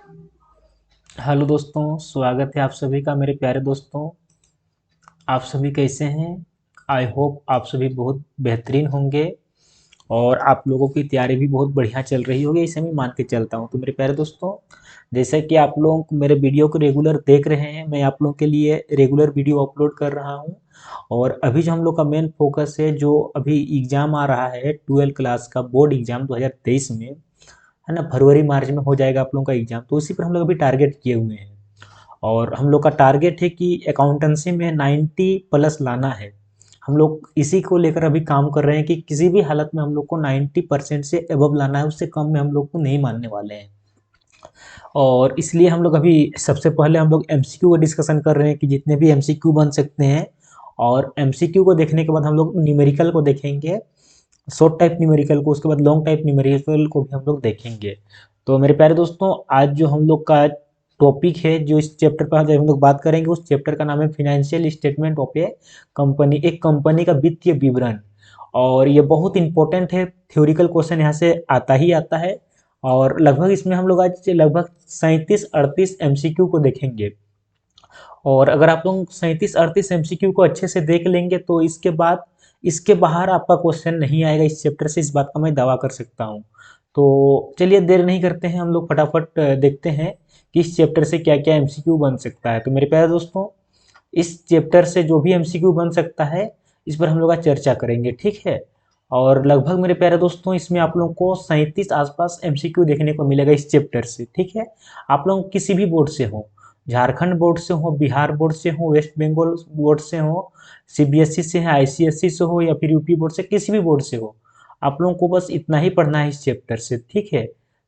Hello दोस्तों, स्वागत है आप सभी का मेरे प्यारे दोस्तों। आप सभी कैसे हैं? आई होप आप सभी बहुत बेहतरीन होंगे और आप लोगों की तैयारी भी बहुत बढ़िया चल रही होगी, इसे मैं मान के चलता हूं। तो मेरे प्यारे दोस्तों, जैसे कि आप लोग मेरे वीडियो को रेगुलर देख रहे हैं, मैं आप लोगों के लिए रेगुलर वीडियो अपलोड कर रहा हूं। और अभी जो हम लोग का मेन फोकस है, जो अभी एग्ज़ाम आ रहा है 12th क्लास का बोर्ड एग्ज़ाम 2023 में, है ना, फरवरी मार्च में हो जाएगा आप लोगों का एग्ज़ाम। तो उसी पर हम लोग अभी टारगेट किए हुए हैं और हम लोग का टारगेट है कि अकाउंटेंसी में 90 प्लस लाना है। हम लोग इसी को लेकर अभी काम कर रहे हैं कि किसी भी हालत में हम लोग को 90% से अबव लाना है, उससे कम में हम लोग को नहीं मानने वाले हैं। और इसलिए हम लोग अभी सबसे पहले हम लोग एमसीक्यू का डिस्कशन कर रहे हैं कि जितने भी एमसीक्यू बन सकते हैं। और एमसीक्यू को देखने के बाद हम लोग न्यूमेरिकल को देखेंगे, शॉर्ट टाइप न्यूमेरिकल को, उसके बाद लॉन्ग टाइप न्यूमेरिकल को भी हम लोग देखेंगे। तो मेरे प्यारे दोस्तों, आज जो हम लोग का टॉपिक है, जो इस चैप्टर पर हम लोग बात करेंगे, उस चैप्टर का नाम है financial statement of A company, एक कंपनी का वित्तीय विवरण। और ये बहुत इंपॉर्टेंट है, थ्योरिकल क्वेश्चन यहाँ से आता ही आता है। और लगभग इसमें हम लोग आज लगभग 37-38 एमसीक्यू को देखेंगे। और अगर आप लोग 37-38 एमसीक्यू को अच्छे से देख लेंगे तो इसके बाद इसके बाहर आपका क्वेश्चन नहीं आएगा इस चैप्टर से, इस बात का मैं दावा कर सकता हूँ। तो चलिए देर नहीं करते हैं, हम लोग फटाफट देखते हैं कि इस चैप्टर से क्या क्या एमसीक्यू बन सकता है। तो मेरे प्यारे दोस्तों, इस चैप्टर से जो भी एमसीक्यू बन सकता है, इस पर हम लोग आज चर्चा करेंगे, ठीक है। और लगभग मेरे प्यारे दोस्तों, इसमें आप लोगों को 37 आसपास एमसीक्यू देखने को मिलेगा इस चैप्टर से, ठीक है। आप लोग किसी भी बोर्ड से हो, झारखंड बोर्ड से हो, बिहार बोर्ड से हो, वेस्ट बंगाल बोर्ड से हो, सीबीएसई से है, आईसीएसई से हो, या फिर यूपी बोर्ड से, किसी भी बोर्ड से हो, आप लोगों को बस इतना ही पढ़ना है इस चैप्टर से, ठीक है।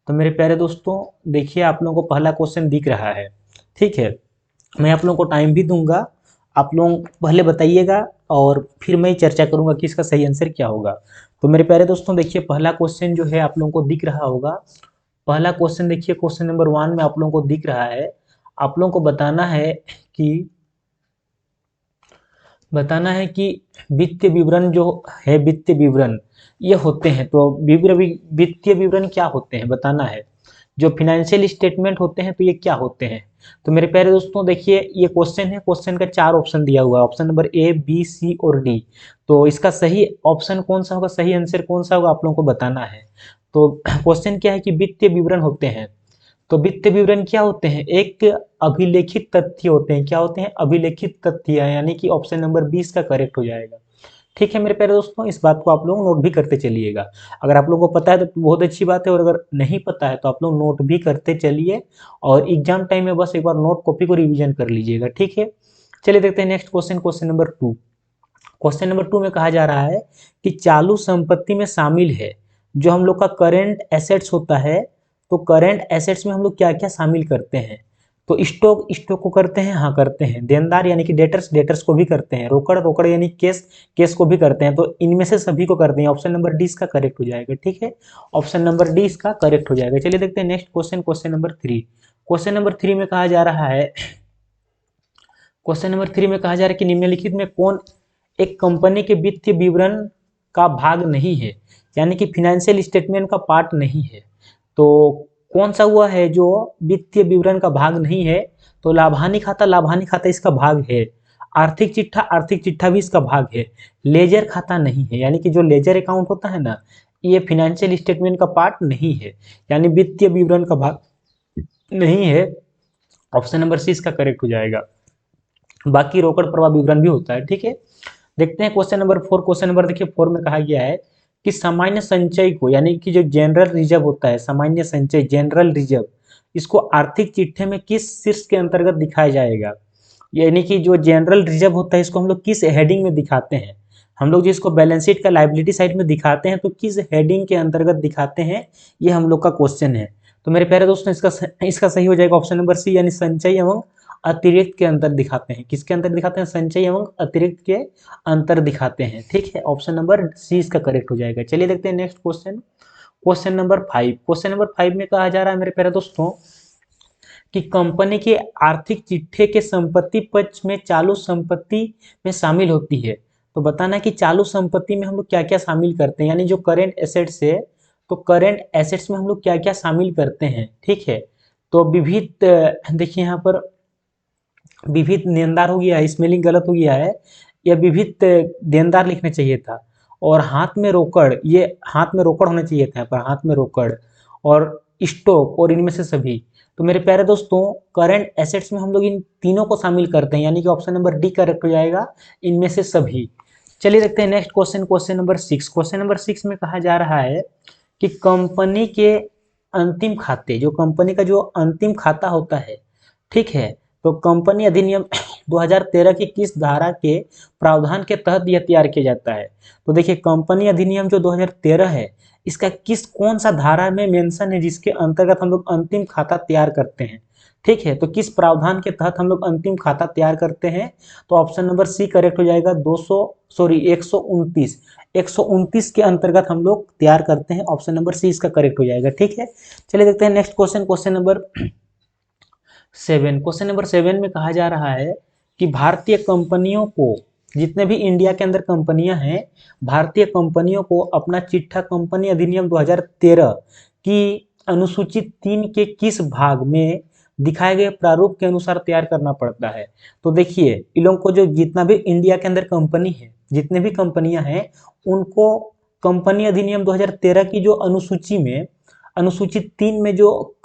तो मेरे प्यारे दोस्तों, देखिए आप लोगों को पहला क्वेश्चन दिख रहा है, ठीक है। मैं आप लोगों को टाइम भी दूंगा, आप लोग पहले बताइएगा और फिर मैं चर्चा करूंगा कि इसका सही आंसर क्या होगा। तो मेरे प्यारे दोस्तों, देखिए पहला क्वेश्चन जो है आप लोगों को दिख रहा होगा। पहला क्वेश्चन देखिए, क्वेश्चन नंबर 1 में आप लोगों को दिख रहा है। आप लोगों को कि बताना है कि वित्तीय विवरण जो है, वित्तीय विवरण ये होते हैं। तो वित्तीय विवरण क्या होते हैं बताना है। जो फिनेंशियल स्टेटमेंट होते हैं तो ये क्या होते हैं। तो मेरे प्यारे दोस्तों, देखिए ये क्वेश्चन है, क्वेश्चन का 4 ऑप्शन दिया हुआ है, ऑप्शन नंबर ए, बी, सी और डी। तो इसका सही ऑप्शन कौन सा होगा, सही आंसर कौन सा होगा, आप लोगों को बताना है। तो क्वेश्चन क्या है कि वित्तीय विवरण होते हैं। तो वित्तीय विवरण क्या होते हैं, एक अभिलेखित तथ्य होते हैं। क्या होते हैं, अभिलेखित तथ्य, यानी कि ऑप्शन नंबर 20 का करेक्ट हो जाएगा, ठीक है। मेरे प्यारे दोस्तों, इस बात को आप लोग नोट भी करते चलिएगा। अगर आप लोगों को पता है तो बहुत अच्छी बात है, और अगर नहीं पता है तो आप लोग नोट भी करते चलिए, और एग्जाम टाइम में बस एक बार नोट कॉपी को रिवीजन कर लीजिएगा, ठीक है। चलिए देखते हैं next question, question number 2। Question number 2 में कहा जा रहा है कि चालू संपत्ति में शामिल है जो हम लोग का करेंट एसेट्स होता है। तो करेंट एसेट्स में हम लोग क्या क्या शामिल करते हैं। तो स्टॉक, स्टॉक को करते हैं, हाँ करते हैं। देनदार यानी कि डेटर्स, डेटर्स को भी करते हैं। रोकड़, रोकड़ यानी केस, केस को भी करते हैं। तो इनमें से सभी को करते हैं। ऑप्शन नंबर डी इसका करेक्ट हो जाएगा, ठीक है। ऑप्शन नंबर डी इसका करेक्ट हो जाएगा। चलिए देखते हैं next question, question number 3। Question number 3 में कहा जा रहा है, क्वेश्चन नंबर 3 में कहा जा रहा है कि निम्नलिखित में कौन एक कंपनी के वित्तीय विवरण का भाग नहीं है, यानी कि फाइनेंशियल स्टेटमेंट का पार्ट नहीं है। तो कौन सा हुआ है जो वित्तीय विवरण का भाग नहीं है। तो लाभानी खाता, लाभानी खाता इसका भाग है। आर्थिक चिट्ठा, आर्थिक चिट्ठा भी इसका भाग है। लेजर खाता नहीं है, यानी कि जो लेजर अकाउंट होता है ना, ये फाइनेंशियल स्टेटमेंट का पार्ट नहीं है, यानी वित्तीय विवरण का भाग नहीं है। ऑप्शन नंबर सी इसका करेक्ट हो जाएगा। बाकी रोकड़ प्रवाह विवरण भी होता है, ठीक है। देखते हैं क्वेश्चन नंबर 4। क्वेश्चन नंबर देखिए 4 में कहा गया है कि सामान्य संचय को, यानी कि जो जनरल रिजर्व होता है, सामान्य संचय, जनरल रिजर्व, इसको आर्थिक चिट्ठे में किस शीर्ष के अंतर्गत दिखाया जाएगा। यानी कि जो जनरल रिजर्व होता है इसको हम लोग किस हेडिंग में दिखाते हैं। हम लोग जिसको बैलेंस शीट का लायबिलिटी साइड में दिखाते हैं, तो किस हेडिंग के अंतर्गत दिखाते हैं, ये हम लोग का क्वेश्चन है। तो मेरे प्यारे दोस्तों, इसका सही हो जाएगा ऑप्शन नंबर सी, यानी संचय एवं अतिरिक्त के अंतर दिखाते हैं। किसके अंतर दिखाते हैं, संचय एवं अतिरिक्त के अंतर दिखाते हैं, ठीक है। ऑप्शन नंबर सी इसका करेक्ट हो जाएगा। चलिए देखते हैं next question, question number 5। Question number 5 में कहा जा रहा है मेरे प्यारे दोस्तों कि कंपनी के आर्थिक चिट्ठे के संपत्ति पक्ष में चालू संपत्ति में शामिल होती है। तो बताना है कि चालू संपत्ति में हम लोग क्या क्या शामिल करते हैं, यानी जो करेंट एसेट्स है, तो करेंट एसेट्स में हम लोग क्या क्या शामिल करते हैं, ठीक है। तो विविध देखिए यहाँ पर विविध देनदार हो गया है, स्पेलिंग गलत हो गया है, यह विविध देनदार लिखना चाहिए था। और हाथ में रोकड़, ये हाथ में रोकड़ होना चाहिए था यहाँ पर, हाथ में रोकड़ और स्टॉक और इनमें से सभी। तो मेरे प्यारे दोस्तों करंट एसेट्स में हम लोग इन तीनों को शामिल करते हैं, यानी कि ऑप्शन नंबर डी करेक्ट हो जाएगा, इनमें से सभी। चलिए देखते हैं next question, question number 6। Question number 6 में कहा जा रहा है कि कंपनी के अंतिम खाते, जो कंपनी का जो अंतिम खाता होता है, ठीक है, तो कंपनी अधिनियम 2013 की किस धारा के प्रावधान के तहत यह तैयार किया जाता है। तो देखिए कंपनी अधिनियम जो 2013 है, इसका कौन सा धारा में मेंशन है जिसके अंतर्गत हम लोग अंतिम खाता तैयार करते हैं, ठीक है, तो किस प्रावधान के तहत हम लोग अंतिम खाता तैयार करते हैं। तो ऑप्शन नंबर सी करेक्ट हो जाएगा, 129 के अंतर्गत हम लोग तैयार करते हैं, ऑप्शन नंबर सी इसका करेक्ट हो जाएगा, ठीक है। चलिए देखते हैं next question, question number 7। Question number 7 में कहा जा रहा है कि भारतीय कंपनियों को, जितने भी इंडिया के अंदर कंपनियां हैं, भारतीय कंपनियों को अपना चिट्ठा कंपनी अधिनियम 2013 की अनुसूची 3 के किस भाग में दिखाए गए प्रारूप के अनुसार तैयार करना पड़ता है। तो देखिए इन लोगों को, जो जितना भी इंडिया के अंदर कंपनी है, जितने भी कंपनियां हैं, उनको कंपनी अधिनियम 2013 की जो अनुसूची में, अनुसूची 3 में जो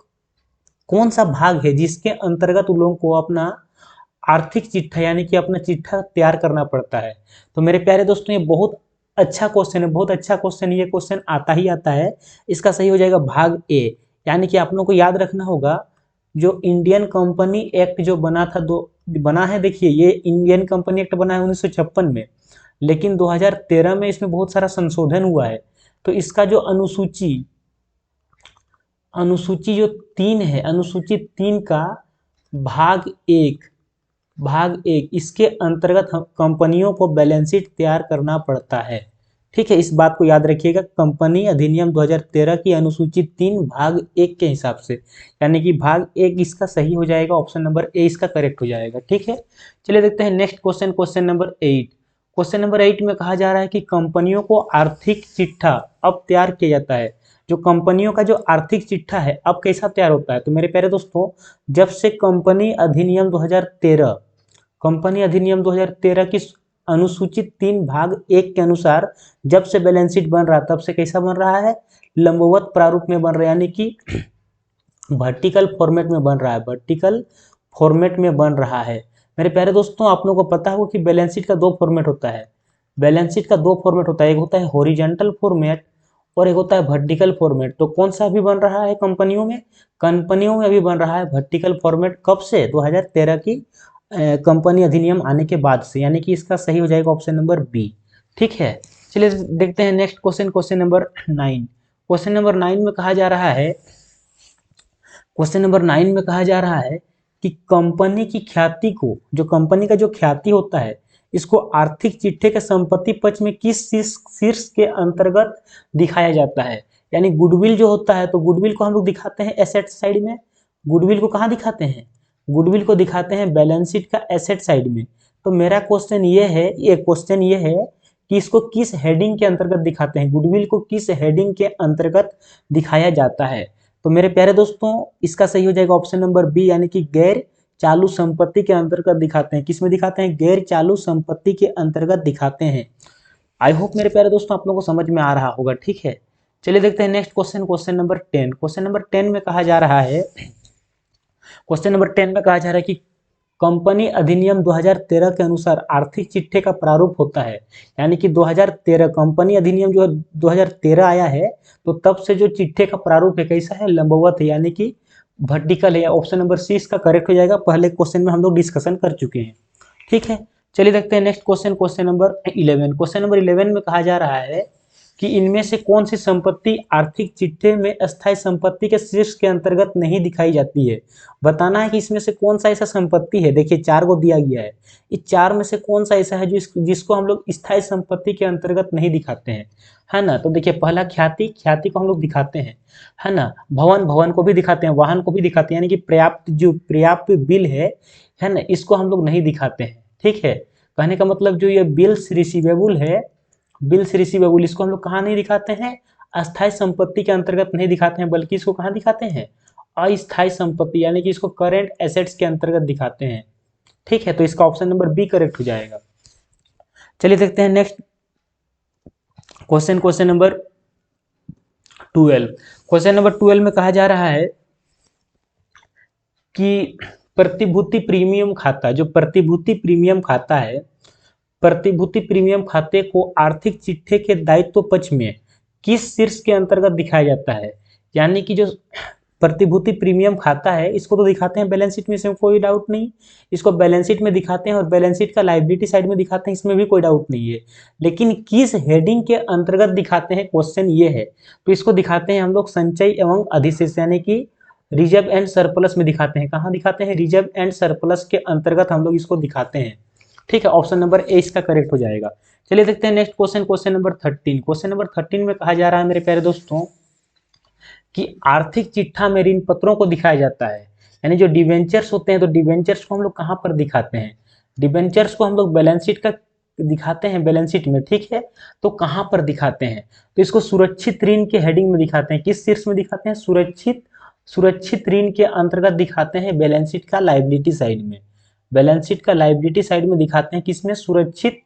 कौन सा भाग है जिसके अंतर्गत उन लोगों को अपना आर्थिक चिट्ठा, यानी कि अपना चिट्ठा तैयार करना पड़ता है। तो मेरे प्यारे दोस्तों ये बहुत अच्छा क्वेश्चन है, बहुत अच्छा क्वेश्चन, ये क्वेश्चन आता ही आता है। इसका सही हो जाएगा भाग ए, यानी कि आप लोगों को याद रखना होगा, जो इंडियन कंपनी एक्ट जो बना था, बना है, देखिए ये इंडियन कंपनी एक्ट बना है 1956 में, लेकिन 2013 में इसमें बहुत सारा संशोधन हुआ है। तो इसका जो अनुसूची जो 3 है, अनुसूची 3 का भाग एक, इसके अंतर्गत हम कंपनियों को बैलेंस शीट तैयार करना पड़ता है, ठीक है, इस बात को याद रखिएगा। कंपनी अधिनियम 2013 की अनुसूची 3 भाग 1 के हिसाब से, यानी कि भाग 1 इसका सही हो जाएगा, ऑप्शन नंबर ए इसका करेक्ट हो जाएगा, ठीक है। चलिए देखते हैं next question, question number 8। Question number 8 में कहा जा रहा है कि कंपनियों को आर्थिक चिट्ठा अब तैयार किया जाता है। जो कंपनियों का जो आर्थिक चिट्ठा है अब कैसा तैयार होता है। तो मेरे प्यारे दोस्तों, जब से कंपनी अधिनियम 2013, कंपनी अधिनियम 2013 की अनुसूचित 3 भाग 1 के अनुसार जब से बैलेंस शीट बन रहा, तब से कैसा बन रहा है, लंबवत प्रारूप में बन रहा है, यानी कि वर्टिकल फॉर्मेट में बन रहा है, वर्टिकल फॉर्मेट में बन रहा है। मेरे प्यारे दोस्तों आप लोगों को पता होगा कि बैलेंस शीट का 2 फॉर्मेट होता है, बैलेंस शीट का 2 फॉर्मेट होता है, एक होता है हॉरिजॉन्टल फॉर्मेट और एक होता है वर्टिकल फॉर्मेट। तो कौन सा अभी बन रहा है कंपनियों में, कंपनियों में अभी बन रहा है वर्टिकल फॉर्मेट, कब से, 2013 की कंपनी अधिनियम आने के बाद से, यानी कि इसका सही हो जाएगा ऑप्शन नंबर बी, ठीक है। चलिए देखते हैं next question, question number 9। Question number 9 में कहा जा रहा है, क्वेश्चन नंबर 9 में कहा जा रहा है कि कंपनी की ख्याति को, जो कंपनी का जो ख्याति होता है, इसको आर्थिक चिट्ठे के संपत्ति पक्ष में किस शीर्ष के अंतर्गत दिखाया जाता है। यानी गुडविल जो होता है, तो गुडविल को हम लोग दिखाते हैं एसेट साइड में, गुडविल को कहाँ दिखाते हैं, गुडविल को दिखाते हैं बैलेंस शीट का एसेट साइड में। तो मेरा क्वेश्चन ये है, ये क्वेश्चन ये है कि इसको किस हेडिंग के अंतर्गत दिखाते हैं, गुडविल को किस हेडिंग के अंतर्गत दिखाया जाता है। तो मेरे प्यारे दोस्तों इसका सही हो जाएगा ऑप्शन नंबर बी, यानी कि गैर चालू संपत्ति के अंतर्गत दिखाते हैं। किसमें दिखाते हैं, गैर चालू संपत्ति के अंतर्गत दिखाते हैं। आई होप मेरे प्यारे दोस्तों आप लोगों को समझ में आ रहा होगा, ठीक है। चलिए देखते हैं next question, question number 10। Question number 10 में कहा जा रहा है, क्वेश्चन नंबर 10 में कहा जा रहा है कि कंपनी अधिनियम 2013 के अनुसार आर्थिक चिट्ठे का प्रारूप होता है। यानी कि 2013 कंपनी अधिनियम जो 2013 आया है, तो तब से जो चिट्ठे का प्रारूप है कैसा है, लंबवत है, यानी कि वर्टिकल है। ऑप्शन नंबर सी इसका करेक्ट हो जाएगा, पहले क्वेश्चन में हम लोग डिस्कशन कर चुके हैं, ठीक है। चलिए देखते हैं next question, question number 11। Question number 11 में कहा जा रहा है कि इनमें से कौन सी संपत्ति आर्थिक चिट्ठे में अस्थायी संपत्ति के शीर्ष के अंतर्गत नहीं दिखाई जाती है। बताना है कि इसमें से कौन सा ऐसा संपत्ति है, देखिए 4 को दिया गया है, इस 4 में से कौन सा ऐसा है जिसको हम लोग स्थायी संपत्ति के अंतर्गत नहीं दिखाते हैं, है ना। तो देखिए पहला ख्याति, ख्याति को हम लोग दिखाते हैं, है ना। भवन, भवन को भी दिखाते हैं, वाहन को भी दिखाते हैं, यानी कि पर्याप्त, जो पर्याप्त बिल है ना, इसको हम लोग नहीं दिखाते हैं, ठीक है। कहने का मतलब जो ये बिल्स रिसीवेबल है, बिल्स रिसीवेबल, इसको हम लोग कहाँ नहीं दिखाते हैं, अस्थायी संपत्ति के अंतर्गत नहीं दिखाते हैं, बल्कि इसको कहाँ दिखाते हैं, अस्थायी संपत्ति यानी कि इसको करेंट एसेट्स के अंतर्गत दिखाते हैं। ठीक है, तो इसका ऑप्शन नंबर बी करेक्ट हो जाएगा। चलिए देखते हैं next question, question number 12। Question number 12 में कहा जा रहा है कि प्रतिभूति प्रीमियम खाता, जो प्रतिभूति प्रीमियम खाता है, प्रतिभूति प्रीमियम खाते को आर्थिक चिट्ठे के दायित्व पक्ष में किस शीर्ष के अंतर्गत दिखाया जाता है। यानी कि जो प्रतिभूति प्रीमियम खाता है इसको तो दिखाते हैं बैलेंस शीट में, इसमें कोई डाउट नहीं, इसको बैलेंस शीट में दिखाते हैं और बैलेंस शीट का लायबिलिटी साइड में दिखाते हैं, इसमें भी कोई डाउट नहीं है। लेकिन किस हेडिंग के अंतर्गत दिखाते हैं, क्वेश्चन ये है। तो इसको दिखाते हैं हम लोग संचय एवं अधिशेष यानी कि रिजर्व एंड सरप्लस में दिखाते हैं। कहाँ दिखाते हैं, रिजर्व एंड सरप्लस के अंतर्गत हम लोग इसको दिखाते हैं। ठीक है, ऑप्शन नंबर ए इसका करेक्ट हो जाएगा। चलिए देखते हैं next question, question number 13। Question number 13 में कहा जा रहा है मेरे प्यारे दोस्तों कि आर्थिक चिट्ठा में ऋण पत्रों को दिखाया जाता है, यानी जो डिवेंचर्स होते हैं, तो डिवेंचर्स को हम लोग कहाँ पर दिखाते हैं, डिवेंचर्स को हम लोग बैलेंस शीट का दिखाते हैं, बैलेंस शीट में। ठीक है, तो कहाँ पर दिखाते हैं, तो इसको सुरक्षित ऋण के हेडिंग में दिखाते हैं। किस शीर्ष में दिखाते हैं, सुरक्षित ऋण के अंतर्गत दिखाते हैं बैलेंस शीट का लायबिलिटी साइड में। बैलेंस शीट का लायबिलिटी साइड में दिखाते हैं किसमें, सुरक्षित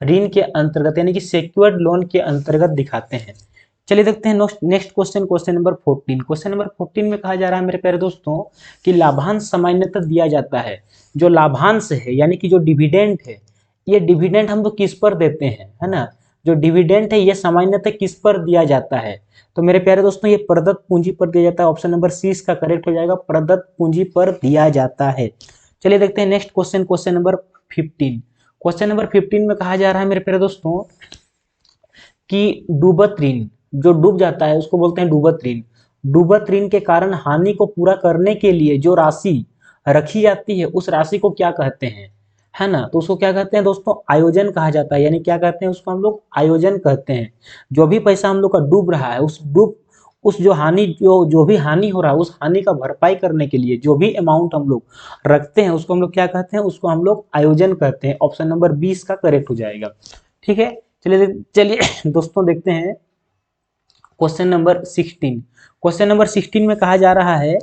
ऋण के अंतर्गत यानी कि सिक्योर्ड लोन के अंतर्गत दिखाते हैं। चलिए देखते हैं next question, question number 14। Question number 14 में कहा जा रहा है मेरे प्यारे दोस्तों कि लाभांश सामान्यतः दिया जाता है। जो लाभांश है यानी कि जो डिविडेंड है, ये डिविडेंड हम लोग किस पर देते हैं, है ना, जो डिविडेंड है ये सामान्यतः किस पर दिया जाता है। तो मेरे प्यारे दोस्तों ये प्रदत्त पूंजी पर दिया जाता है। ऑप्शन नंबर सी इसका करेक्ट हो जाएगा, प्रदत्त पूंजी पर दिया जाता है। चलिए देखते हैं next question, question number 15। Question number 15 में कहा जा रहा है मेरे प्यारे दोस्तों कि डूबत ऋण, जो डूब जाता है उसको बोलते हैं डूबत ऋण। डूबत ऋण के कारण हानि को पूरा करने के लिए जो राशि रखी जाती है उस राशि को क्या कहते हैं, है ना, तो उसको क्या कहते हैं दोस्तों, आयोजन कहा जाता है। यानी क्या कहते हैं उसको हम लोग, आयोजन कहते हैं। जो भी पैसा हम लोग का डूब रहा है उस जो हानि जो भी हानि हो रहा है उस हानि का भरपाई करने के लिए जो भी अमाउंट हम लोग रखते हैं उसको हम लोग क्या कहते हैं, उसको हम लोग आयोजन कहते हैं। ऑप्शन नंबर 20 का करेक्ट हो जाएगा। ठीक है, चलिए दोस्तों देखते हैं क्वेश्चन नंबर 16। क्वेश्चन नंबर 16 में कहा जा रहा है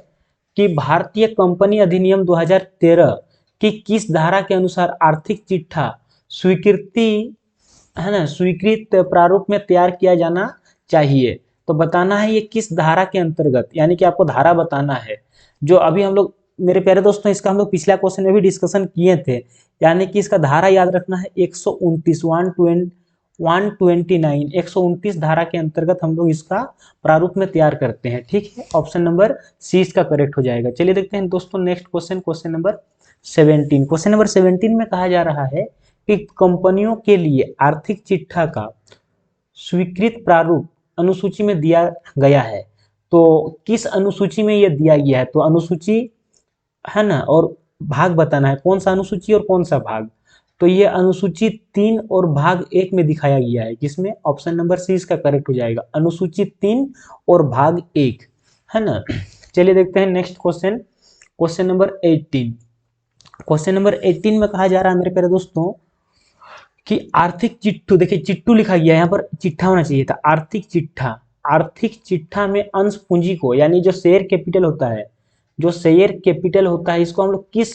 कि भारतीय कंपनी अधिनियम 2013 की किस धारा के अनुसार आर्थिक चिट्ठा स्वीकृति, है ना, स्वीकृत प्रारूप में तैयार किया जाना चाहिए। तो बताना है ये किस धारा के अंतर्गत, यानी कि आपको धारा बताना है। जो अभी हम लोग मेरे प्यारे दोस्तों इसका हम लोग पिछला क्वेश्चन में भी डिस्कशन किए थे, यानी कि इसका धारा याद रखना है 129 129 धारा के अंतर्गत हम लोग इसका प्रारूप में तैयार करते हैं। ठीक है, ऑप्शन नंबर सी इसका करेक्ट हो जाएगा। चलिए देखते हैं दोस्तों next question, question number 17। Question number 17 में कहा जा रहा है कि कंपनियों के लिए आर्थिक चिट्ठा का स्वीकृत प्रारूप अनुसूची में दिया गया है। तो किस अनुसूची में यह दिया गया है, तो अनुसूची, है ना, और भाग बताना है, कौन सा अनुसूची और कौन सा भाग। तो ये अनुसूची 3 और भाग 1 में दिखाया गया है। किसमें, ऑप्शन नंबर सी इसका करेक्ट हो जाएगा, अनुसूची 3 और भाग 1, है ना। चलिए देखते हैं next question, question number 18। Question number 18 में कहा जा रहा है मेरे प्यारे दोस्तों कि आर्थिक चिट्ठू, देखिए चिट्ठू लिखा गया है, यहाँ पर चिट्ठा होना चाहिए था, आर्थिक चिट्ठा। आर्थिक चिट्ठा में अंश पूंजी को, यानी जो शेयर कैपिटल होता है, जो शेयर कैपिटल होता है इसको हम लोग किस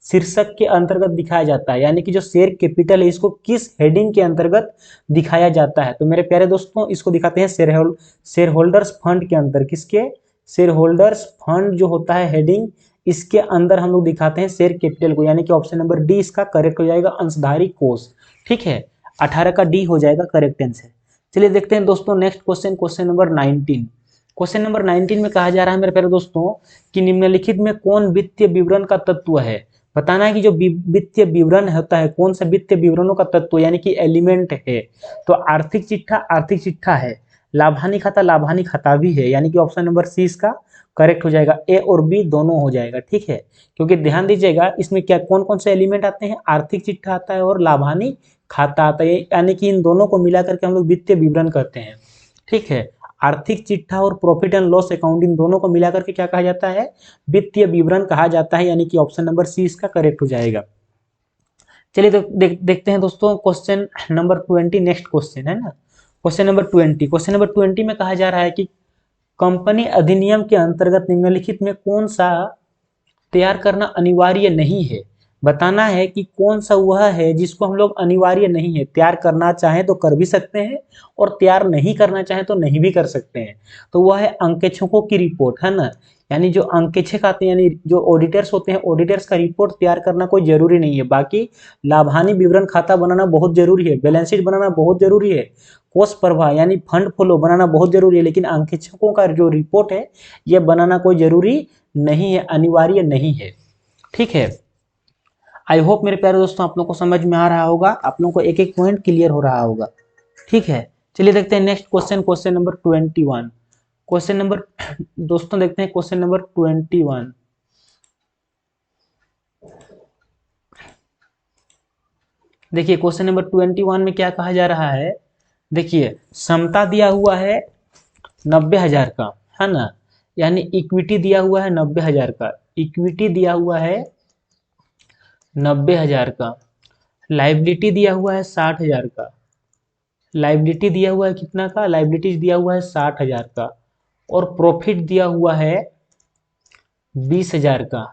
शीर्षक के अंतर्गत दिखाया जाता है, यानी कि जो शेयर कैपिटल है इसको किस हेडिंग के अंतर्गत दिखाया जाता है। तो मेरे प्यारे दोस्तों इसको दिखाते हैं शेयर होल्डर्स फंड के अंदर। किसके, शेयर होल्डर्स फंड जो होता है हेडिंग, इसके अंदर हम लोग दिखाते हैं शेयर कैपिटल को, यानी कि ऑप्शन नंबर डी इसका करेक्ट हो जाएगा, अंशधारी कोष। ठीक है, 18 का डी हो जाएगा करेक्ट आंसर। चलिए देखते हैं दोस्तों next question, question number 19। Question number 19 में कहा जा रहा है मेरे प्यारे दोस्तों कि निम्नलिखित में कौन वित्तीय विवरण का तत्व है। बताना है कि जो वित्तीय विवरण होता है कौन सा वित्तीय विवरणों का तत्व यानी कि एलिमेंट है। तो आर्थिक चिट्ठा है, लाभानी खाता भी है, यानी कि ऑप्शन नंबर सी इसका करेक्ट हो जाएगा, ए और बी दोनों हो जाएगा। ठीक है, क्योंकि ध्यान दीजिएगा इसमें क्या कौन कौन से एलिमेंट आते हैं, आर्थिक चिट्ठा आता है और लाभानी खाता आता है, यानी कि इन दोनों को मिला करके हम लोग वित्तीय विवरण कहते हैं। ठीक है, आर्थिक चिट्ठा और profit and loss account in दोनों को मिला करके क्या कहा जाता है, वित्तीय विवरण कहा जाता है, यानी कि ऑप्शन नंबर सी इसका करेक्ट हो जाएगा। चलिए देखते हैं दोस्तों क्वेश्चन नंबर 20, नेक्स्ट क्वेश्चन है ना, क्वेश्चन नंबर 20। क्वेश्चन नंबर 20 में कहा जा रहा है कि कंपनी अधिनियम के अंतर्गत निम्नलिखित में कौन सा तैयार करना अनिवार्य नहीं है। बताना है कि कौन सा वह है जिसको हम लोग अनिवार्य नहीं है, तैयार करना चाहें तो कर भी सकते हैं और तैयार नहीं करना चाहें तो नहीं भी कर सकते हैं। तो वह है अंकेक्षकों की रिपोर्ट, है ना। यानी जो अंकेक्षक आते हैं, यानी जो ऑडिटर्स होते हैं, ऑडिटर्स का रिपोर्ट तैयार करना कोई जरूरी नहीं है। बाकी लाभानी विवरण खाता बनाना बहुत जरूरी है, बैलेंस शीट बनाना बहुत जरूरी है, कोष प्रवाह यानी फंड फ्लो बनाना बहुत जरूरी है, लेकिन अंकेक्षकों का जो रिपोर्ट है यह बनाना कोई जरूरी नहीं है, अनिवार्य नहीं है। ठीक है, आई होप मेरे प्यारे दोस्तों आप लोगों को समझ में आ रहा होगा, आप लोगों को एक एक पॉइंट क्लियर हो रहा होगा। ठीक है, चलिए देखते हैं next question, question number 21। Question number दोस्तों देखते हैं क्वेश्चन नंबर 21। देखिए क्वेश्चन नंबर 21 में क्या कहा जा रहा है। देखिए समता दिया हुआ है 90,000 का, है ना, यानी इक्विटी दिया हुआ है 90,000 का, इक्विटी दिया हुआ है 90,000 का, लाइबिलिटी दिया हुआ है 60,000 का, लाइबिलिटी दिया हुआ है कितना का, लाइबिलिटीज दिया हुआ है 60,000 का, और प्रॉफिट दिया हुआ है 20,000 का।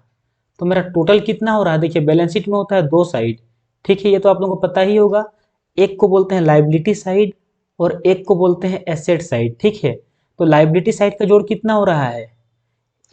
तो मेरा टोटल कितना हो रहा है। देखिए बैलेंस शीट में होता है दो साइड, ठीक है, ये तो आप लोगों को पता ही होगा। एक को बोलते हैं लाइबिलिटी साइड और एक को बोलते हैं एसेट साइड। ठीक है, तो लाइबिलिटी साइड का जोड़ कितना हो रहा है,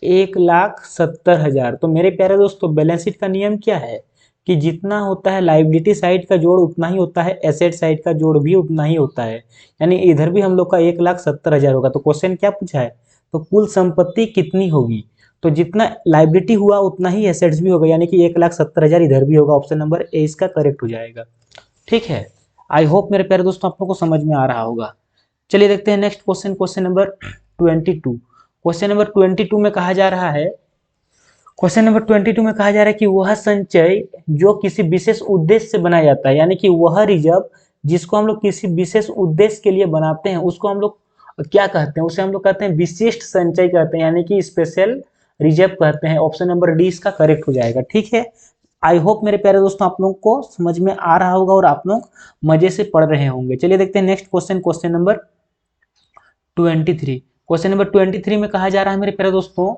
1,70,000। तो मेरे प्यारे दोस्तों बैलेंस शीट का नियम क्या है कि जितना होता है लाइबिलिटी साइड का जोड़ उतना ही होता है, एसेट साइड का जोड़ भी उतना ही होता है। यानी इधर भी हम लोग का 1,70,000 होगा। तो क्वेश्चन क्या पूछा है, तो कुल संपत्ति कितनी होगी, तो जितना लाइबिलिटी हुआ उतना ही एसेट्स भी होगा, यानी कि 1,70,000 इधर भी होगा। ऑप्शन नंबर ए इसका करेक्ट हो जाएगा। ठीक है, आई होप मेरे प्यारे दोस्तों आप लोगों को समझ में आ रहा होगा। चलिए देखते हैं next question, question number 22। Question number 22 में कहा जा रहा है, क्वेश्चन नंबर 22 में कहा जा रहा है कि वह संचय जो किसी विशेष उद्देश्य से बनाया जाता है, यानी कि वह रिजर्व जिसको हम लोग किसी विशेष उद्देश्य के लिए बनाते हैं उसको हम लोग क्या कहते हैं, उसे हम लोग कहते हैं विशिष्ट संचय कहते हैं, यानी कि स्पेशल रिजर्व कहते हैं। ऑप्शन नंबर डी इसका करेक्ट हो जाएगा। ठीक है, आई होप मेरे प्यारे दोस्तों आप लोगों को समझ में आ रहा होगा और आप लोग मजे से पढ़ रहे होंगे। चलिए देखते हैं next question, question number 23। Question number 23 में कहा जा रहा है मेरे प्यारे दोस्तों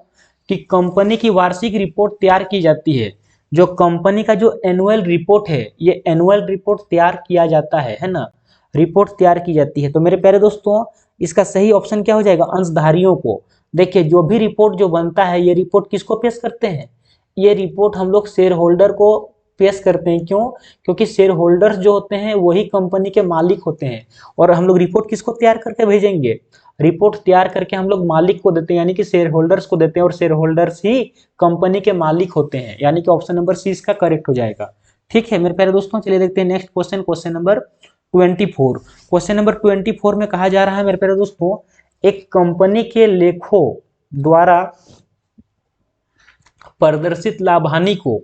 कि कंपनी की वार्षिक रिपोर्ट तैयार की जाती है। जो कंपनी का जो एनुअल रिपोर्ट है, ये एनुअल रिपोर्ट तैयार किया जाता है ना, रिपोर्ट तैयार की जाती है। तो मेरे प्यारे दोस्तों इसका सही ऑप्शन क्या हो जाएगा, अंशधारियों को। देखिए जो भी रिपोर्ट जो बनता है, ये रिपोर्ट किसको पेश करते हैं, ये रिपोर्ट हम लोग शेयर होल्डर को पेश करते हैं। क्यों, क्योंकि शेयर होल्डर्स जो होते हैं वही कंपनी के मालिक होते हैं। और हम लोग रिपोर्ट किसको तैयार करके भेजेंगे, रिपोर्ट तैयार करके हम लोग मालिक को देते हैं, यानी कि शेयर होल्डर्स को देते हैं, और शेयर होल्डर्स ही कंपनी के मालिक होते हैं। यानी कि ऑप्शन नंबर सी इसका करेक्ट हो जाएगा। ठीक है मेरे प्यारे दोस्तों, चलिए देखते हैं next question, question number 24। Question number 24 में कहा जा रहा है मेरे प्यारे दोस्तों, एक कंपनी के लेखों द्वारा प्रदर्शित लाभ हानि को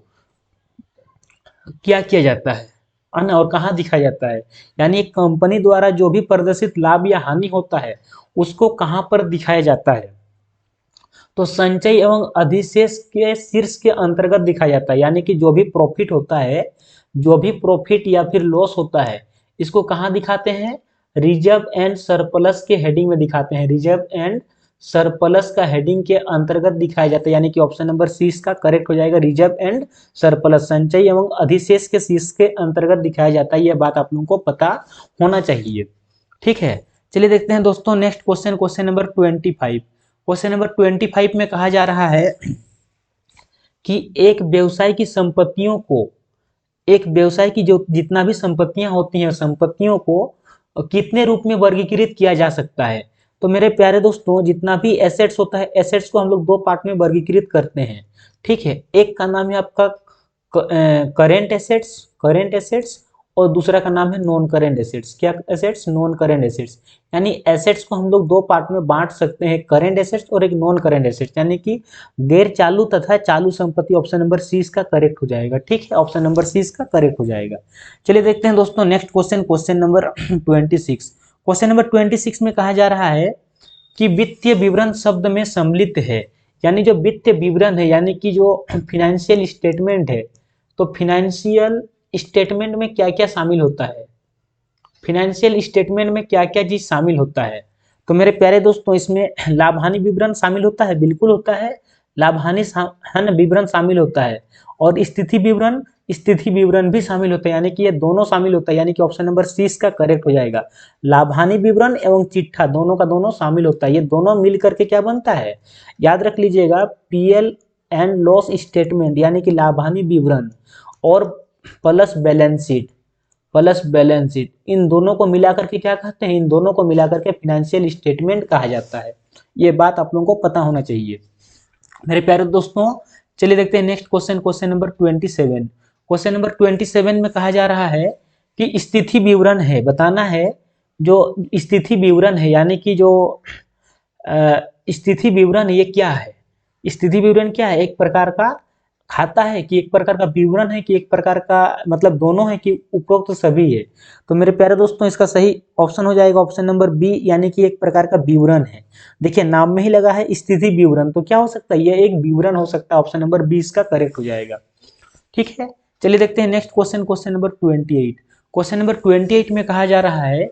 क्या किया जाता है ना, और कहाँ दिखाया जाता है। यानी एक कंपनी द्वारा जो भी प्रदर्शित लाभ या हानि होता है उसको कहाँ पर दिखाया जाता है, तो संचय एवं अधिशेष के शीर्ष के अंतर्गत दिखाया जाता है। यानी कि जो भी प्रॉफिट होता है, जो भी प्रॉफिट या फिर लॉस होता है, इसको कहाँ दिखाते हैं, रिजर्व एंड सरप्लस के हेडिंग में दिखाते हैं। रिजर्व एंड सरप्लस का हेडिंग के अंतर्गत दिखाया जाता है। यानी कि ऑप्शन नंबर सी इसका करेक्ट हो जाएगा। रिजर्व एंड सरप्लस संचय एवं अधिशेष के शीर्ष के अंतर्गत दिखाया जाता है। यह बात आप लोगों को पता होना चाहिए। ठीक है, चलिए देखते हैं दोस्तों next question, question number 25। Question number 25 में कहा जा रहा है कि एक व्यवसाय की संपत्तियों को, एक व्यवसाय की जो जितना भी संपत्तियां होती हैं, संपत्तियों को कितने रूप में वर्गीकृत किया जा सकता है। तो मेरे प्यारे दोस्तों जितना भी एसेट्स होता है, एसेट्स को हम लोग दो पार्ट में वर्गीकृत करते हैं। ठीक है, एक का नाम है आपका करेंट एसेट्स, करेंट एसेट्स, और दूसरा का नाम है नॉन करेंट एसेट्स। क्या एसेट्स, नॉन करेंट एसेट्स। यानी एसेट्स को हम लोग दो पार्ट में बांट सकते हैं, करेंट एसेट्स और एक नॉन करेंट एसेट्स, यानी कि गैर चालू तथा चालू संपत्ति। ऑप्शन नंबर सी इसका करेक्ट हो जाएगा। ठीक है, ऑप्शन नंबर सी इसका करेक्ट हो जाएगा। चलिए देखते हैं दोस्तों next question, question number 26। Question number 26 में कहा जा रहा है कि वित्तीय विवरण शब्द में सम्मिलित है। यानी जो वित्तीय विवरण है, यानी कि जो फाइनेंशियल स्टेटमेंट है, तो फाइनेंशियल स्टेटमेंट में क्या क्या शामिल होता है, फाइनेंशियल स्टेटमेंट में क्या क्या चीज शामिल होता है। तो मेरे प्यारे दोस्तों इसमें लाभ हानि विवरण शामिल होता है, बिल्कुल होता है, लाभ हानि हानि विवरण शामिल होता है, और स्थिति विवरण भी शामिल होता है, यानी कि ये दोनों शामिल होता है, यानी कि ऑप्शन नंबर सी इसका करेक्ट हो जाएगा। लाभ हानि विवरण एवं चिट्ठा दोनों का दोनों शामिल होता है, ये दोनों मिल करके क्या बनता है, याद रख लीजिएगा, पीएल एंड लॉस स्टेटमेंट यानी कि लाभ हानि विवरण और प्लस बैलेंस शीट, इन दोनों को मिलाकर के क्या कहते हैं, इन दोनों को मिलाकर के फाइनेंशियल स्टेटमेंट कहा जाता है। ये बात आप लोगों को पता होना चाहिए मेरे प्यारे दोस्तों। चलिए देखते हैं next question, question number 27। Question number 27 में कहा जा रहा है कि स्थिति विवरण है, बताना है जो स्थिति विवरण है, यानी कि जो स्थिति विवरण ये क्या है, स्थिति विवरण क्या है, एक प्रकार का खाता है कि एक प्रकार का विवरण है कि एक प्रकार का मतलब दोनों है कि उपरोक्त तो सभी है। तो मेरे प्यारे दोस्तों इसका सही ऑप्शन हो जाएगा ऑप्शन नंबर बी, यानी कि एक प्रकार का विवरण है। देखिए नाम में ही लगा है स्थिति विवरण, तो क्या हो सकता है, ये एक विवरण हो सकता है, ऑप्शन नंबर बी इसका करेक्ट हो जाएगा। ठीक है, चलिए देखते हैं next question, question number 28। Question number 28 में कहा जा रहा है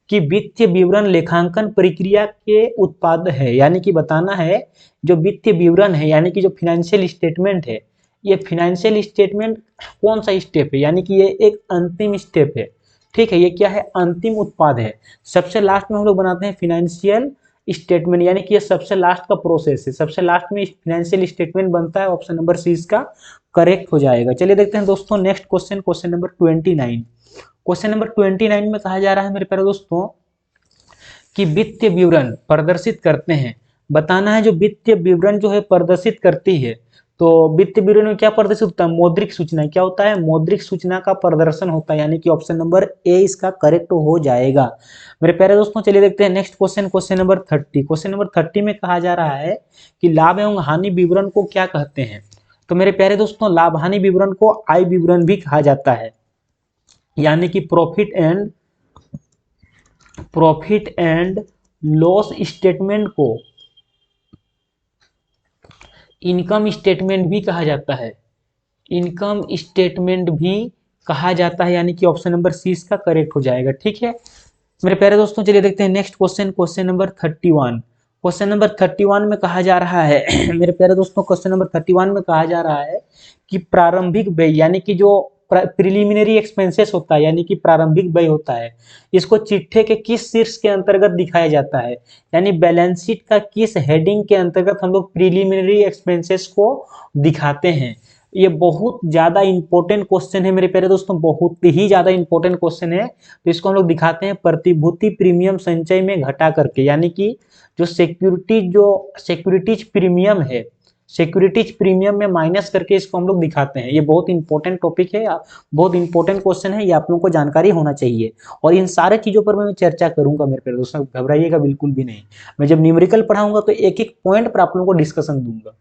कि वित्तीय विवरण लेखांकन प्रक्रिया के उत्पाद है, यानी कि बताना है जो वित्तीय विवरण है यानी कि जो फाइनेंशियल स्टेटमेंट है, ये फाइनेंशियल स्टेटमेंट कौन सा स्टेप है, यानी कि ये एक अंतिम स्टेप है। ठीक है, ये क्या है, अंतिम उत्पाद है, सबसे लास्ट में हम लोग बनाते हैं फाइनेंशियल स्टेटमेंट, यानी कि ये सबसे लास्ट का प्रोसेस है, सबसे लास्ट में फाइनेंशियल स्टेटमेंट बनता है, ऑप्शन नंबर सी इसका करेक्ट हो जाएगा। चलिए देखते हैं दोस्तों next question, question number 29। Question number 29 में कहा जा रहा है मेरे प्यारे दोस्तों कि वित्तीय विवरण प्रदर्शित करते हैं, बताना है जो वित्तीय विवरण जो है प्रदर्शित करती है। तो वित्तीय विवरण में क्या प्रदर्शित होता है, मौद्रिक सूचना, क्या होता है, मौद्रिक सूचना का प्रदर्शन होता है, यानी कि ऑप्शन नंबर ए इसका करेक्ट हो जाएगा। मेरे प्यारे दोस्तों चलिए देखते हैं next question, question number 30। Question number 30 में कहा जा रहा है कि लाभ एवं हानि विवरण को क्या कहते हैं। तो मेरे प्यारे दोस्तों लाभ हानि विवरण को आय विवरण भी कहा जाता है, यानी कि प्रॉफिट एंड लॉस स्टेटमेंट को इनकम स्टेटमेंट भी कहा जाता है, इनकम स्टेटमेंट भी कहा जाता है, यानी कि ऑप्शन नंबर सी इसका करेक्ट हो जाएगा। ठीक है मेरे प्यारे दोस्तों चलिए देखते हैं next question, question number 31। Question number 31 में कहा जा रहा है मेरे प्यारे दोस्तों क्वेश्चन नंबर 31 में कहा जा रहा है कि प्रारंभिक व्यय यानी कि जो प्रिलिमिनरी एक्सपेंसेस होता है, यानी कि प्रारंभिक व्यय होता है, इसको चिट्ठे के किस शीर्ष के अंतर्गत दिखाया जाता है, यानी बैलेंस शीट का किस हेडिंग के अंतर्गत हम लोग प्रिलिमिनरी एक्सपेंसेस को दिखाते हैं। ये बहुत ज्यादा इंपॉर्टेंट क्वेश्चन है मेरे प्यारे दोस्तों, बहुत ही ज्यादा इंपॉर्टेंट क्वेश्चन है। तो इसको हम लोग दिखाते हैं प्रतिभूति प्रीमियम संचय में घटा करके, यानी कि जो सिक्योरिटीज प्रीमियम है, सिक्योरिटीज प्रीमियम में माइनस करके इसको हम लोग दिखाते हैं। ये बहुत इंपॉर्टेंट टॉपिक है, बहुत इंपॉर्टेंट क्वेश्चन है, ये आप लोगों को जानकारी होना चाहिए। और इन सारे चीजों पर मैं चर्चा करूंगा मेरे प्यारे दोस्तों, घबराइएगा बिल्कुल भी नहीं। मैं जब न्यूमेरिकल पढ़ाऊंगा तो एक एक पॉइंट पर आप लोगों को डिस्कशन दूंगा।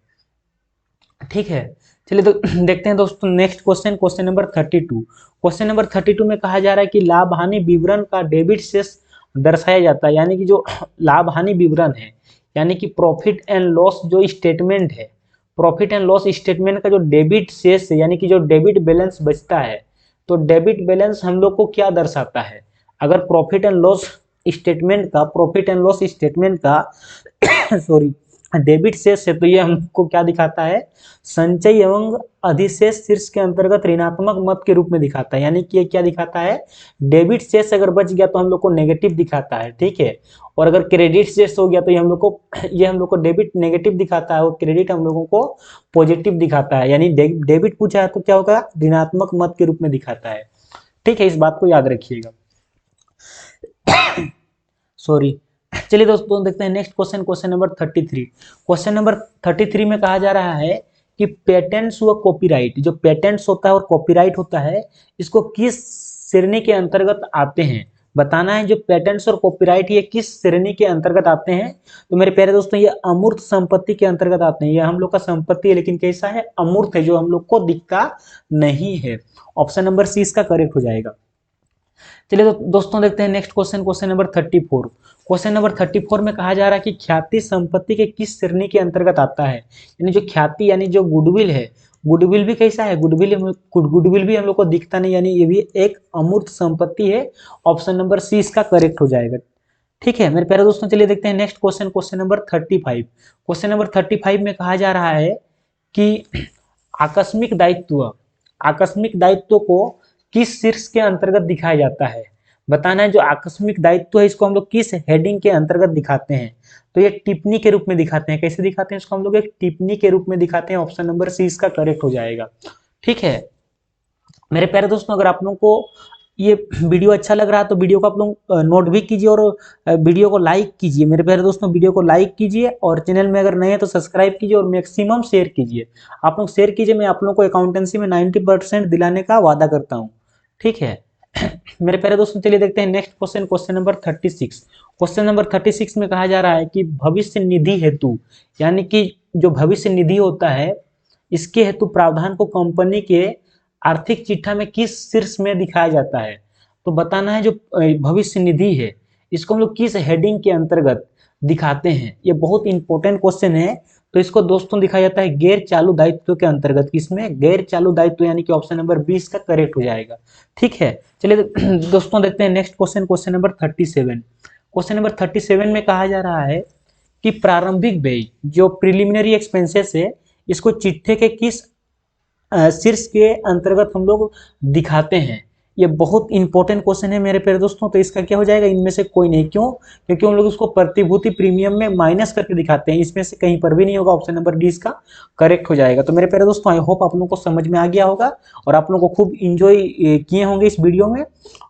ठीक है चलिए तो देखते हैं दोस्तों next question, question number 32। Question number 32 में कहा जा रहा है कि लाभ हानि विवरण का डेबिट शेष दर्शाया जाता है, यानी कि जो लाभ हानि विवरण है यानी कि प्रॉफिट एंड लॉस जो स्टेटमेंट है, प्रॉफिट एंड लॉस स्टेटमेंट का जो डेबिट शेष है यानी कि जो डेबिट बैलेंस बचता है, तो डेबिट बैलेंस हम लोग को क्या दर्शाता है, अगर प्रॉफिट एंड लॉस स्टेटमेंट का सॉरी डेबिट शेष है तो ये हमको क्या दिखाता है, संचय एवं अधिशेष शीर्ष के अंतर्गत ऋणात्मक मत के रूप में दिखाता है, यानी कि ये क्या दिखाता है, डेबिट शेष अगर बच गया तो हम लोग को नेगेटिव दिखाता है। ठीक है, और अगर क्रेडिट शेष हो गया तो ये हम लोग को डेबिट नेगेटिव दिखाता है और क्रेडिट हम लोगों को पॉजिटिव दिखाता है, यानी डेबिट पूछा है तो क्या होगा, ऋणात्मक मत के रूप में दिखाता है। ठीक है, इस बात को याद रखिएगा। सॉरी चलिए दोस्तों देखते हैं next question, question number 33। Question number 33 में कहा जा रहा है कि पेटेंट्स व कॉपीराइट, जो पेटेंट्स होता है और कॉपीराइट होता है, इसको किस श्रेणी के अंतर्गत आते हैं, बताना है जो पेटेंट्स और कॉपीराइट ये किस श्रेणी के अंतर्गत आते हैं। तो मेरे प्यारे दोस्तों ये अमूर्त संपत्ति के अंतर्गत आते हैं, ये हम लोग का संपत्ति है लेकिन कैसा है, अमूर्त है, जो हम लोग को दिखता नहीं है। ऑप्शन नंबर सी इसका करेक्ट हो जाएगा। चलिए तो दोस्तों देखते हैं next question, question number 34। Question number 34 में कहा जा रहा है कि ख्याति संपत्ति के किस श्रेणी के अंतर्गत आता है, यानी जो ख्याति यानी जो गुडविल है, गुडविल भी कैसा है, गुडविल भी हम लोग को दिखता नहीं, यानी ये भी एक अमूर्त संपत्ति है। ऑप्शन नंबर सी इसका करेक्ट हो जाएगा। ठीक है मेरे प्यारे दोस्तों, चलिए देखते हैं next question, question number 35। Question number 35 में कहा जा रहा है कि आकस्मिक दायित्व, आकस्मिक दायित्व को किस शीर्ष के अंतर्गत दिखाया जाता है। बताना है जो आकस्मिक दायित्व है इसको हम लोग किस हेडिंग के अंतर्गत दिखाते हैं। तो ये टिप्पणी के रूप में दिखाते हैं। कैसे दिखाते हैं इसको हम लोग, एक टिप्पणी के रूप में दिखाते हैं। ऑप्शन नंबर सी इसका करेक्ट हो जाएगा। ठीक है मेरे प्यारे दोस्तों, अगर आप लोगों को ये वीडियो अच्छा लग रहा है तो वीडियो को आप लोग नोट भी कीजिए और वीडियो को लाइक कीजिए। मेरे प्यारे दोस्तों वीडियो को लाइक कीजिए और चैनल में अगर नए हैं तो सब्सक्राइब कीजिए और मैक्सिमम शेयर कीजिए। आप लोग शेयर कीजिए, मैं आप लोगों को अकाउंटेंसी में 90% दिलाने का वादा करता हूँ। ठीक है मेरे प्यारे दोस्तों, चलिए देखते हैं next question, question number 36। Question number 36 में कहा जा रहा है कि भविष्य निधि हेतु, यानी कि जो भविष्य निधि होता है इसके हेतु प्रावधान को कंपनी के आर्थिक चिट्ठा में किस शीर्ष में दिखाया जाता है। तो बताना है जो भविष्य निधि है इसको हम लोग किस हेडिंग के अंतर्गत दिखाते हैं। ये बहुत इंपॉर्टेंट क्वेश्चन है। तो इसको दोस्तों दिखाया जाता है गैर चालू दायित्व के अंतर्गत। किसमें? गैर चालू दायित्व, यानी कि ऑप्शन नंबर 20 का करेक्ट हो जाएगा। ठीक है चलिए दोस्तों देखते हैं next question, question number 37। Question number 37 में कहा जा रहा है कि प्रारंभिक व्यय जो प्रिलिमिनरी एक्सपेंसेस है इसको चिट्ठे के किस शीर्ष के अंतर्गत हम लोग दिखाते हैं। ये बहुत इंपॉर्टेंट क्वेश्चन है मेरे प्यारे दोस्तों। तो इसका क्या हो जाएगा, इनमें से कोई नहीं। क्यों? क्योंकि हम लोग उसको प्रतिभूति प्रीमियम में माइनस करके दिखाते हैं। इसमें से कहीं पर भी नहीं होगा। ऑप्शन नंबर डी इसका करेक्ट हो जाएगा। तो मेरे प्यारे दोस्तों आई होप आप लोगों को समझ में आ गया होगा और आप लोगों को खूब इंजॉय किए होंगे इस वीडियो में।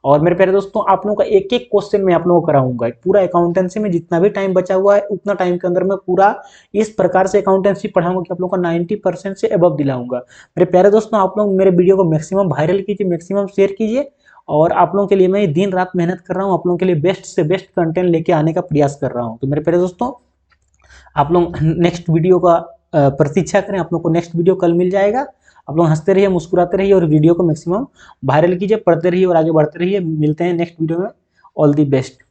और मेरे प्यारे दोस्तों आप लोगों का एक एक क्वेश्चन मैं आप लोगों को कराऊंगा। पूरा अकाउंटेंसी में जितना भी टाइम बचा हुआ है उतना टाइम के अंदर मैं पूरा इस प्रकार से अकाउंटेंसी पढ़ाऊंगा कि आप लोगों को 90% से अबव दिलाऊंगा। मेरे प्यारे दोस्तों आप लोग मेरे वीडियो को मैक्सिमम वायरल कीजिए, मैक्सिमम शेयर कीजिए। और आप लोगों के लिए मैं दिन रात मेहनत कर रहा हूँ, आप लोगों के लिए बेस्ट से बेस्ट कंटेंट लेके आने का प्रयास कर रहा हूँ। तो मेरे प्यारे दोस्तों आप लोग नेक्स्ट वीडियो का प्रतीक्षा करें। आप लोग को नेक्स्ट वीडियो कल मिल जाएगा। आप लोग हंसते रहिए, मुस्कुराते रहिए और वीडियो को मैक्सिमम वायरल कीजिए, पढ़ते रहिए और आगे बढ़ते रहिए। मिलते हैं नेक्स्ट वीडियो में। All the best.